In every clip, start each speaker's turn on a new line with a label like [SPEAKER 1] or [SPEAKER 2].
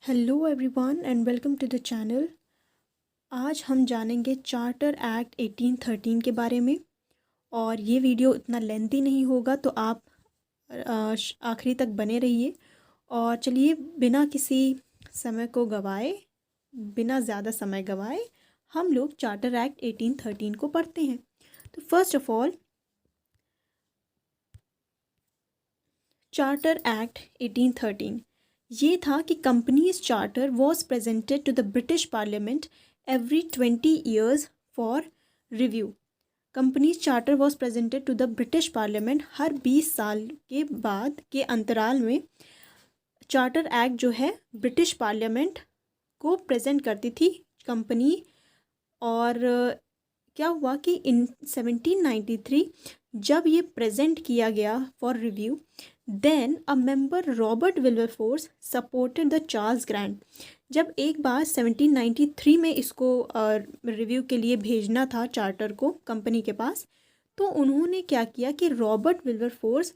[SPEAKER 1] Hello everyone and welcome to the channel. आज हम जानेंगे चार्टर एक्ट 1813 के बारे में। और ये वीडियो इतना लेंथी नहीं होगा, तो आप आखिरी तक बने रहिए। और चलिए बिना किसी समय को गवाए, बिना ज़्यादा समय गवाए, हम लोग चार्टर एक्ट 1813 को पढ़ते हैं। तो first of all, charter act 1813 ये था कि company's charter was presented to the British Parliament every 20 years for review. Company's charter was presented to the British Parliament, हर 20 साल के बाद के अंतराल में चार्टर एक्ट जो है ब्रिटिश पार्लियामेंट को प्रेजेंट करती थी कंपनी। और क्या हुआ कि इन 1793 जब ये प्रेजेंट किया गया for review, then a member Robert Wilberforce supported the Charles Grant. जब एक बार 1793 में इसको रिव्यू के लिए भेजना था चार्टर को कंपनी के पास, तो उन्होंने क्या किया कि रॉबर्ट विल्बरफोर्स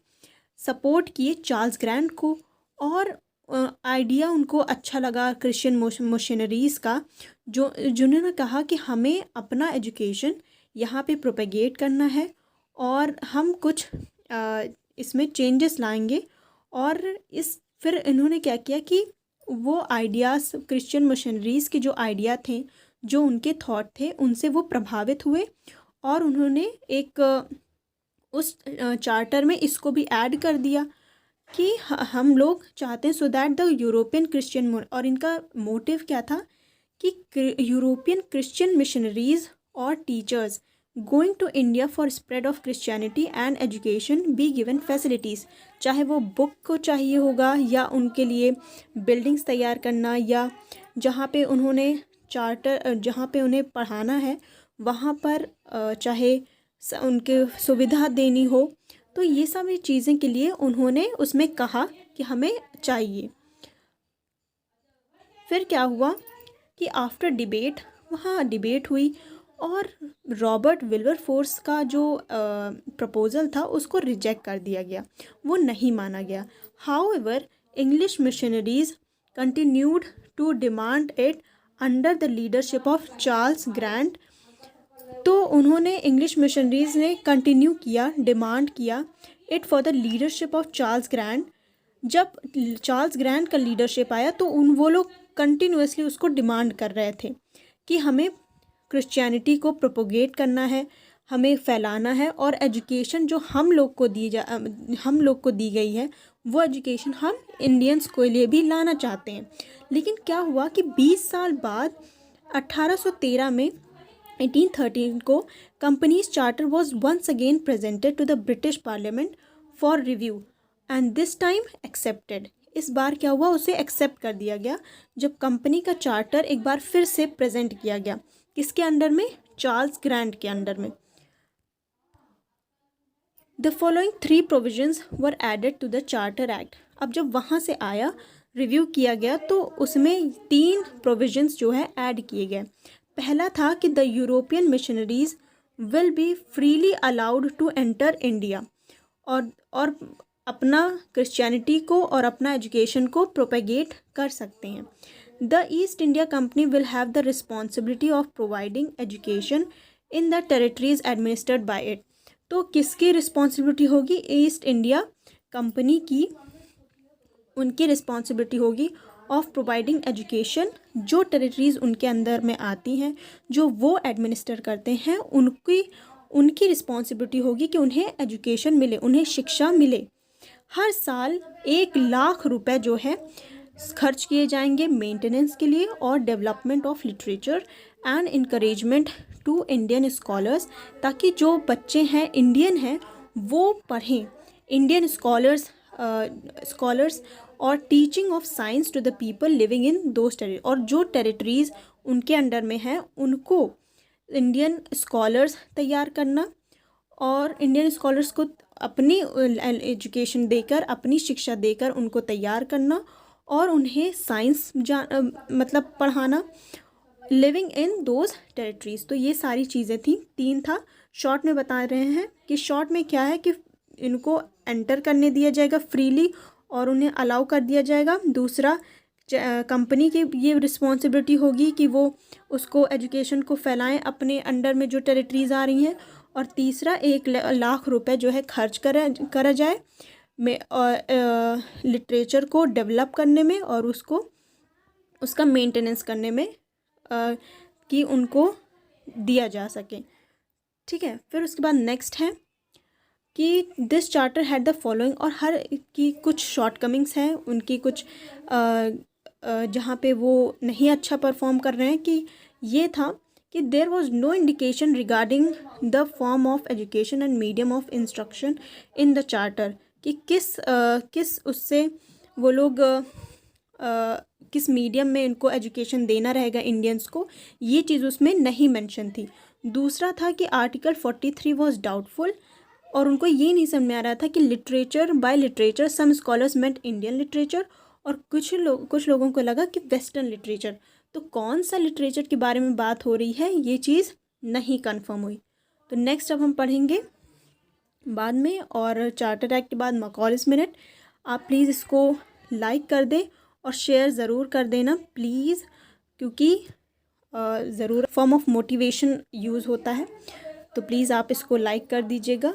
[SPEAKER 1] सपोर्ट किए चार्ल्स ग्रांट को। और आइडिया उनको अच्छा लगा क्रिश्चियन मिशनरीज़ का, जिन्होंने कहा कि हमें अपना एजुकेशन यहाँ पे प्रोपेगेट करना है और हम कुछ इसमें चेंजेस लाएंगे। और फिर इन्होंने क्या किया कि वो आइडियाज़, क्रिश्चियन मिशनरीज़ के जो आइडिया थे, जो उनके थॉट थे, उनसे वो प्रभावित हुए। और उन्होंने एक उस चार्टर में इसको भी ऐड कर दिया कि हम लोग चाहते हैं so that the European Christian, और इनका मोटिव क्या था कि यूरोपियन क्रिश्चियन मिशनरीज़ और teachers going to India for spread of Christianity and education be given facilities. चाहे वो बुक को चाहिए होगा या उनके लिए बिल्डिंग्स तैयार करना, या जहाँ पे उन्होंने जहाँ पे उन्हें पढ़ाना है वहाँ पर चाहे उनके सुविधा देनी हो, तो ये सभी चीज़ें के लिए उन्होंने उसमें कहा कि हमें चाहिए। फिर क्या हुआ कि आफ्टर डिबेट, वहाँ डिबेट हुई और रॉबर्ट विल्बरफोर्स का जो प्रपोज़ल था उसको रिजेक्ट कर दिया गया, वो नहीं माना गया। However English missionaries continued to demand it under the leadership of Charles Grant. तो उन्होंने इंग्लिश मिशनरीज़ ने कंटिन्यू किया, डिमांड किया it for the leadership of Charles Grant. जब चार्ल्स ग्रांट का लीडरशिप आया तो वो लोग कंटिन्यूसली उसको डिमांड कर रहे थे कि हमें क्रिश्चियनिटी को प्रोपोगेट करना है, हमें फैलाना है, और एजुकेशन जो हम लोग को दी गई है वो एजुकेशन हम इंडियंस के लिए भी लाना चाहते हैं। लेकिन क्या हुआ कि 20 साल बाद 1813 में 1813 को company's charter was once again presented to the British parliament for review and this time accepted. इस बार क्या हुआ, उसे एक्सेप्ट कर दिया गया जब कंपनी का चार्टर एक बार फिर से प्रेजेंट किया गया। किसके अंडर में? चार्ल्स ग्रांट के अंडर में। The following 3 provisions were added to the charter act. अब जब वहाँ से आया, रिव्यू किया गया, तो उसमें 3 प्रोविजंस जो है ऐड किए गए। पहला था कि the European missionaries will be freely allowed to enter India, और अपना क्रिश्चियनिटी को और अपना एजुकेशन को प्रोपेगेट कर सकते हैं। The east India company will have the responsibility of providing education in the territories administered by it. तो किसकी रिस्पॉन्सिबिलिटी होगी? ईस्ट इंडिया कंपनी की, उनकी रिस्पॉन्सिबिलिटी होगी ऑफ प्रोवाइडिंग एजुकेशन। जो टेरिटरीज़ उनके अंदर में आती हैं, जो वो एडमिनिस्टर करते हैं, उनकी रिस्पॉन्सिबिलिटी होगी कि उन्हें एजुकेशन मिले, उन्हें शिक्षा मिले। हर साल 1 लाख रुपए जो है खर्च किए जाएंगे मेंटेनेंस के लिए और development of literature and encouragement to Indian scholars, ताकि जो बच्चे हैं इंडियन हैं वो पढ़ें। इंडियन स्कॉलर्स और teaching of science to the people living in those territory, और जो टेरिटरीज़ उनके अंडर में हैं उनको इंडियन स्कॉलर्स तैयार करना, और इंडियन स्कॉलर्स को अपनी एजुकेशन देकर, अपनी शिक्षा देकर उनको तैयार करना और उन्हें साइंस मतलब पढ़ाना, लिविंग इन दोज टेरिटरीज़। तो ये सारी चीज़ें थी, 3 था। शॉर्ट में बता रहे हैं कि शॉर्ट में क्या है कि इनको एंटर करने दिया जाएगा फ्रीली और उन्हें अलाउ कर दिया जाएगा। दूसरा, कंपनी की ये रिस्पॉन्सिबिलिटी होगी कि वो उसको एजुकेशन को फैलाएं अपने अंडर में जो टेरिटरीज़ आ रही हैं। और तीसरा 1 लाख रुपए जो है खर्च करा जाए में लिटरेचर को डेवलप करने में और उसका मेंटेनेंस करने में कि उनको दिया जा सके। ठीक है, फिर उसके बाद नेक्स्ट है कि this charter had the following, और हर की कुछ शॉर्टकमिंग्स हैं, उनकी कुछ जहाँ पे वो नहीं अच्छा परफॉर्म कर रहे हैं, कि ये था कि there was no indication regarding the form of education and medium of instruction in the charter, कि किस उससे वो लोग किस मीडियम में इनको एजुकेशन देना रहेगा इंडियंस को, ये चीज़ उसमें नहीं मेंशन थी। दूसरा था कि आर्टिकल 43 वाज डाउटफुल, और उनको ये नहीं समझ में आ रहा था कि literature by literature some scholars meant Indian literature, और कुछ लोगों को लगा कि वेस्टर्न लिटरेचर। तो कौन सा लिटरेचर के बारे में बात हो रही है, ये चीज़ नहीं कंफर्म हुई। तो नेक्स्ट अब हम पढ़ेंगे बाद में, और चार्टर एक्ट के बाद मकॉलिस मिनट। आप प्लीज़ इसको लाइक कर दें और शेयर ज़रूर कर देना प्लीज़, क्योंकि ज़रूर फॉर्म ऑफ मोटिवेशन यूज़ होता है। तो प्लीज़ आप इसको लाइक कर दीजिएगा।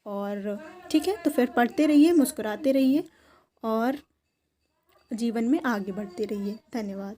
[SPEAKER 1] और ठीक है, तो फिर पढ़ते रहिए, मुस्कुराते रहिए और जीवन में आगे बढ़ते रहिए। धन्यवाद।